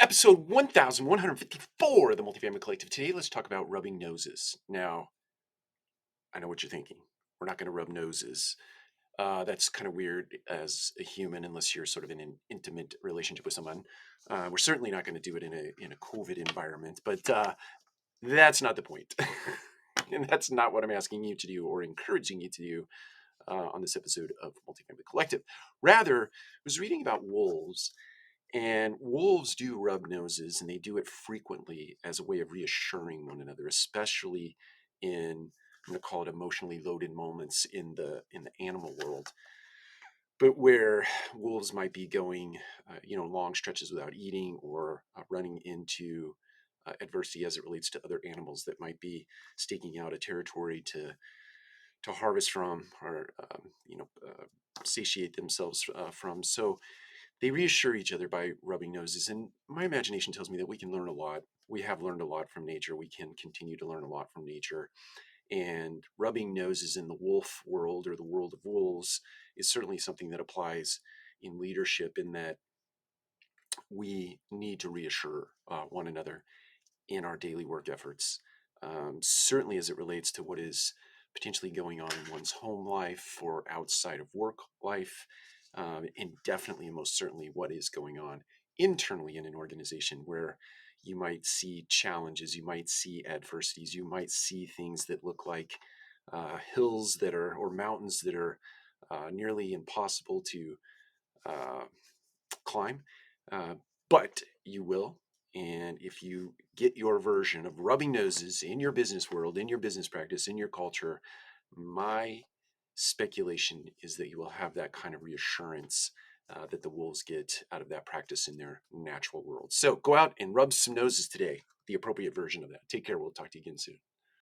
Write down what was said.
Episode 1154 of the Multifamily Collective. Today, let's talk about rubbing noses. Now, I know what you're thinking. We're not going to rub noses. That's kind of weird as a human, unless you're sort of in an intimate relationship with someone. We're certainly not going to do it in a COVID environment, but that's not the point. And that's not what I'm asking you to do or encouraging you to do on this episode of Multifamily Collective. Rather, I was reading about wolves. And wolves do rub noses, and they do it frequently as a way of reassuring one another, especially in, I'm going to call it, emotionally loaded moments in the animal world. But where wolves might be going, long stretches without eating, or running into adversity as it relates to other animals that might be staking out a territory to harvest from, or satiate themselves from. So they reassure each other by rubbing noses. And my imagination tells me that we can learn a lot. We have learned a lot from nature. We can continue to learn a lot from nature. And rubbing noses in the wolf world, or the world of wolves, is certainly something that applies in leadership, in that we need to reassure one another in our daily work efforts. Certainly as it relates to what is potentially going on in one's home life or outside of work life, and definitely and most certainly what is going on internally in an organization, where you might see challenges, you might see adversities, you might see things that look like hills that are, or mountains that are nearly impossible to uh, climb, uh, but you will. And if you get your version of rubbing noses in your business world, in your business practice, in your culture, my speculation is that you will have that kind of reassurance that the wolves get out of that practice in their natural world. So go out and rub some noses today, the appropriate version of that. Take care. We'll talk to you again soon.